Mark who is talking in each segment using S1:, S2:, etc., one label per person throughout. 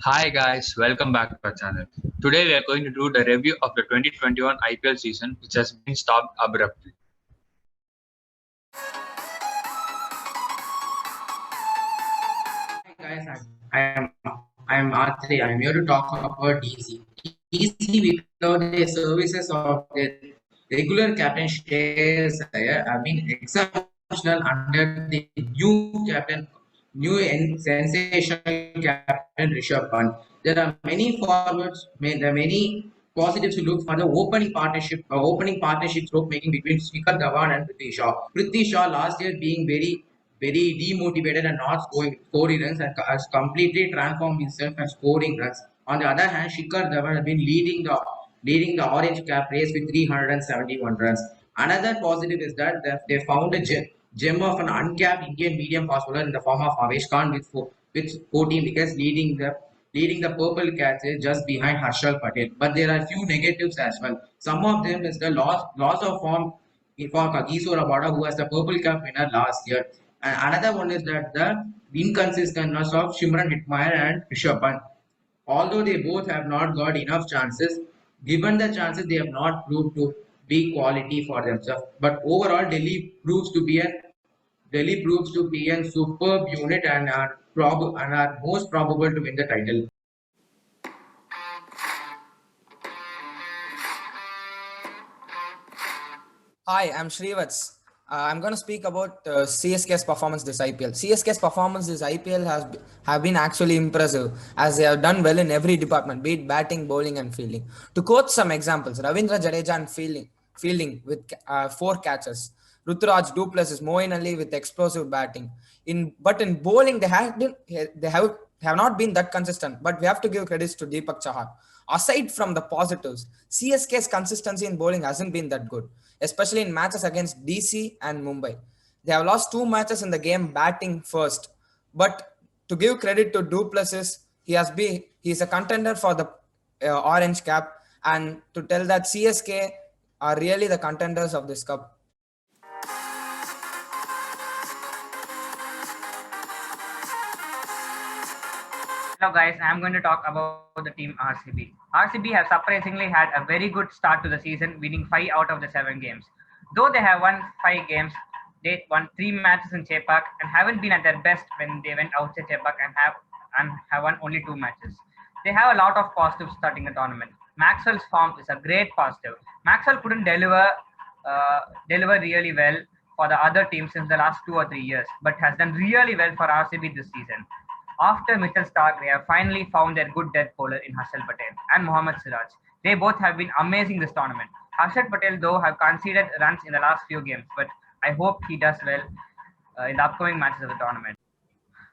S1: Hi guys, welcome back to our channel. Today we are going to do the review of the 2021 IPL season which has been stopped abruptly.
S2: Hi guys, I'm R3. I'm here to talk about DC. DC, without the services of the regular captain shares have been exceptional under the new captain, new and sensational captain Rishabh Pant. There are many forwards, there are many positives to look for the opening partnership stroke making between Shikhar Dhawan and Prithvi Shaw. Prithvi Shaw last year being very demotivated and not scoring runs and has completely transformed himself and scoring runs. On the other hand, Shikhar Dhawan has been leading the orange cap race with 371 runs. Another positive is that they found a gem of an uncapped Indian medium fast bowler in the form of Avesh Khan with 14 wickets leading the purple catches just behind Harshal Patel. But there are a few negatives as well. Some of them is the loss of form for Kagiso Rabada, who was the purple cap winner last year. And another one is that the inconsistentness of Shimran Hitmayer and Rishabh Pant. Although they both have not got enough chances, given the chances, they have not proved to be quality for themselves. But overall, Delhi proves to be a superb unit and are most probable to win the title.
S3: Hi, I'm Shrivats. I'm going to speak about CSK's performance this IPL. CSK's performance this IPL have been actually impressive as they have done well in every department, be it batting, bowling, and fielding. To quote some examples, Ravindra Jadeja and fielding with 4 catches. Ruturaj Duplessis, Moeen Ali with explosive batting. In bowling they have not been that consistent, but we have to give credits to Deepak Chahar. Aside from the positives, CSK's consistency in bowling hasn't been that good, especially in matches against DC and Mumbai. They have lost 2 matches in the game batting first. But to give credit to Duplessis, he is a contender for the orange cap, and to tell that CSK are really the contenders of this cup.
S4: Hello guys, I'm going to talk about the team RCB. RCB have surprisingly had a very good start to the season, winning 5 out of the 7 games. Though they have won 5 games, they won 3 matches in Chepak and haven't been at their best when they went outside Chepak and have won only 2 matches. They have a lot of positives starting the tournament. Maxwell's form is a great positive. Maxwell couldn't deliver really well for the other teams since the last 2 or 3 years, but has done really well for RCB this season. After Mitchell Stark, they have finally found their good death bowler in Harshal Patel and Mohammad Siraj. They both have been amazing this tournament. Harshal Patel, though, have conceded runs in the last few games, but I hope he does well in the upcoming matches of the tournament.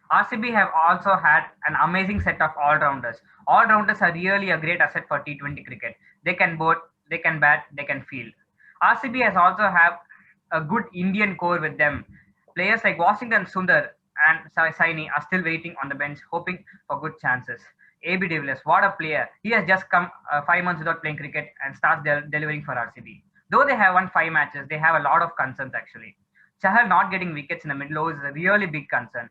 S4: RCB have also had an amazing set of all-rounders. All-rounders are really a great asset for T20 cricket. They can bowl, they can bat, they can field. RCB has also have a good Indian core with them. Players like Washington Sundar and Saini are still waiting on the bench, hoping for good chances. AB de Villiers, what a player. He has just come 5 months without playing cricket and starts delivering for RCB. Though they have won 5 matches, they have a lot of concerns actually. Chahal not getting wickets in the middle overs is a really big concern.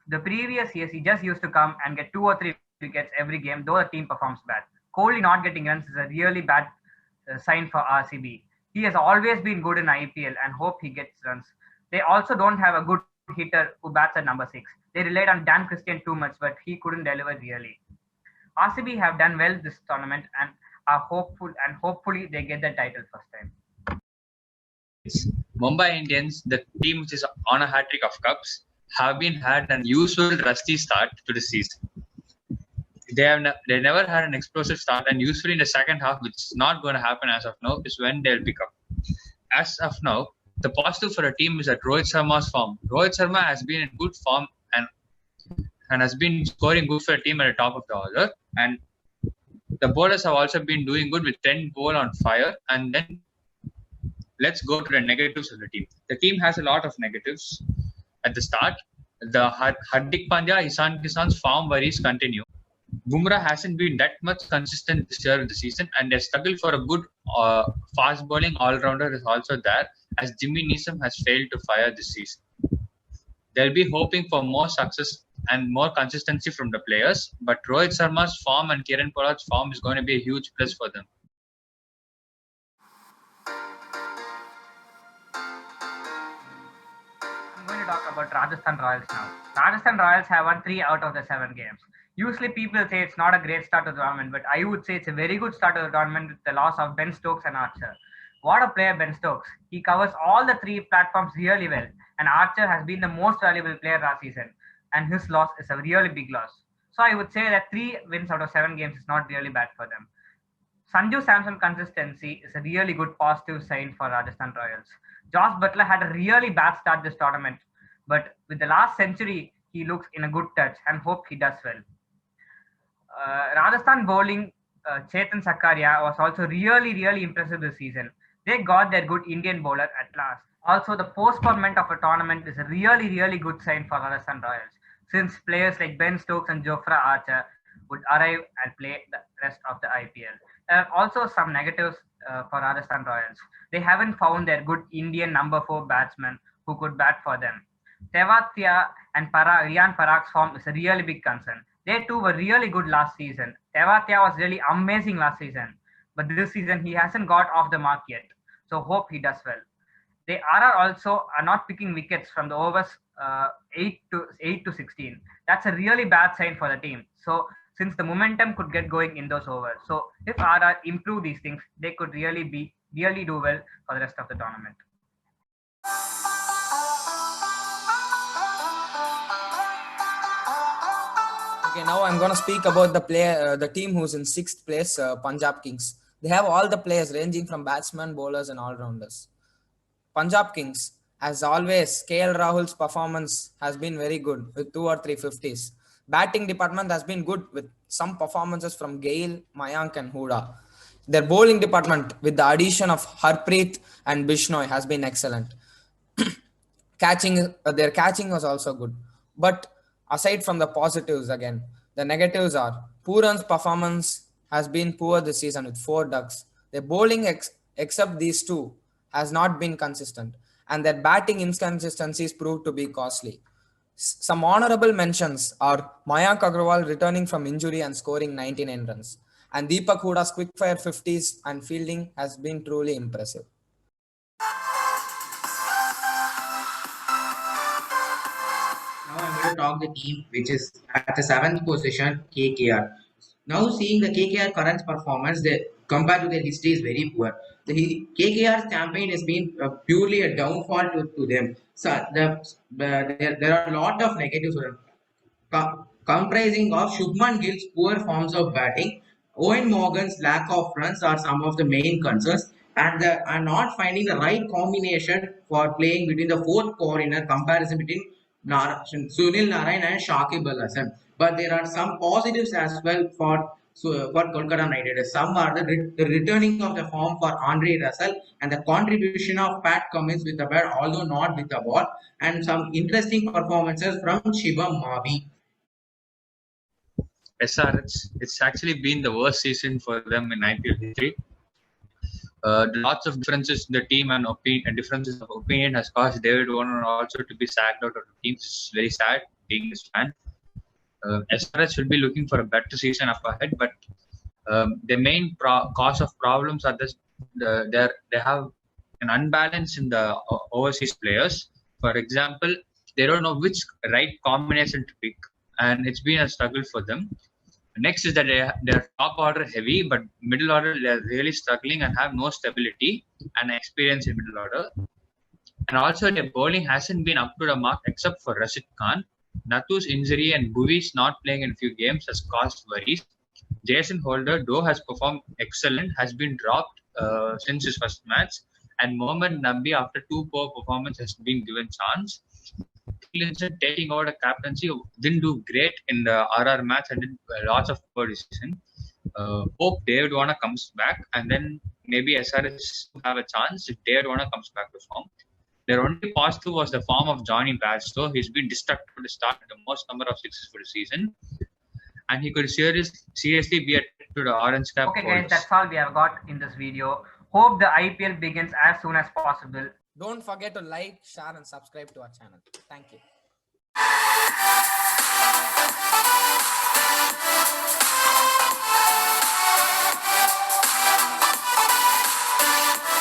S4: The previous years, he just used to come and get 2 or 3 wickets every game, though the team performs bad. Kohli not getting runs is a really bad sign for RCB. He has always been good in IPL and hope he gets runs. They also don't have a good hitter who bats at number 6. They relied on Dan Christian too much, but he couldn't deliver really. RCB have done well this tournament and are hopeful, and hopefully they get the title first time.
S1: Mumbai Indians, the team which is on a hat trick of cups, have been had an usual rusty start to the season. They never had an explosive start, and usually in the second half, which is not going to happen as of now, is when they'll pick up. As of now, the positive for a team is that Rohit Sharma's form. Rohit Sharma has been in good form and has been scoring good for a team at the top of the order. And the bowlers have also been doing good with 10 ball on fire. And then let's go to the negatives of the team. The team has a lot of negatives at the start. The Hardik Pandya, Isan Kisan's form worries continue. Bumrah hasn't been that much consistent this year in the season, and their struggle for a good fast bowling all-rounder is also there, as Jimmy Neesham has failed to fire this season. They'll be hoping for more success and more consistency from the players. But Rohit Sharma's form and Kieran Pollard's form is going to be a huge plus for them.
S4: I'm going to talk about Rajasthan Royals now. Rajasthan Royals have won 3 out of the 7 games. Usually people say it's not a great start to the tournament, but I would say it's a very good start to the tournament with the loss of Ben Stokes and Archer. What a player Ben Stokes. He covers all the 3 platforms really well, and Archer has been the most valuable player last season, and his loss is a really big loss. So I would say that 3 wins out of 7 games is not really bad for them. Sanju Samson consistency is a really good positive sign for Rajasthan Royals. Josh Butler had a really bad start this tournament, but with the last century, he looks in a good touch and hope he does well. Rajasthan bowling, Chetan Sakaria was also really impressive this season. They got their good Indian bowler at last. Also, the postponement of a tournament is a really good sign for Rajasthan Royals, since players like Ben Stokes and Jofra Archer would arrive and play the rest of the IPL. There are also some negatives for Rajasthan Royals. They haven't found their good Indian number 4 batsman who could bat for them. Tewatia and Riyan Parag's form is a really big concern. They too were really good last season. Tewatia was really amazing last season, but this season he hasn't got off the mark yet. So hope he does well. They are not picking wickets from the overs 8 to 16. That's a really bad sign for the team. So since the momentum could get going in those overs, so if RR improve these things, they could really do well for the rest of the tournament.
S3: Okay, now I'm going to speak about the team who's in 6th place, Punjab Kings. They have all the players ranging from batsmen, bowlers, and all-rounders. Punjab Kings, as always, KL Rahul's performance has been very good with 2 or 3 50s. Batting department has been good with some performances from Gale, Mayank, and Huda. Their bowling department, with the addition of Harpreet and Bishnoi, has been excellent. Their catching was also good. But aside from the positives again, the negatives are Puran's performance has been poor this season with 4 ducks. Their bowling, except these 2, has not been consistent, and their batting inconsistencies proved to be costly. Some honorable mentions are Mayank Agarwal returning from injury and scoring 99 runs, and Deepak Huda's quick-fire 50s and fielding has been truly impressive.
S2: Now I'm going to talk the team which is at the 7th position, KKR. Now seeing the KKR current performance, compared to their history is very poor. The KKR's campaign has been purely a downfall to them. So there are a lot of negatives comprising of Shubman Gill's poor forms of batting. Owen Morgan's lack of runs are some of the main concerns, and are not finding the right combination for playing between the 4th corner comparison between Sunil Narayan and Shakib Al Hasan. But there are some positives as well for Kolkata Knight Riders. Some are the returning of the form for Andre Russell and the contribution of Pat Cummins with the bat, although not with the ball, and some interesting performances from Shivam Mavi.
S1: It's actually been the worst season for them in IPL history. Lots of differences in the team and differences of opinion has caused David Warner also to be sacked out of the team. It's very sad being this fan. SRH should be looking for a better season up ahead, but the main cause of problems are this: they have an unbalance in the overseas players. For example, they don't know which right combination to pick, and it's been a struggle for them. Next is that they're top order heavy, but middle order they're really struggling and have no stability and experience in middle order. And also their bowling hasn't been up to the mark except for Rashid Khan. Nathu's injury and Bhuvi's not playing in a few games has caused worries. Jason Holder, though has performed excellent, has been dropped since his first match. And Mohammad Nabi, after 2 poor performances, has been given chance. Linson taking over the captaincy didn't do great in the RR match and did lots of poor decision. Hope David Warner comes back, and then maybe SRS have a chance if David Warner comes back to form. Their only positive was the form of Johnny Bairstow. He's been destructive to start the most number of sixes for the season, and he could seriously be a threat to the orange cap.
S4: Okay, guys, that's all we have got in this video. Hope the IPL begins as soon as possible.
S3: Don't forget to like, share, and subscribe to our channel. Thank you.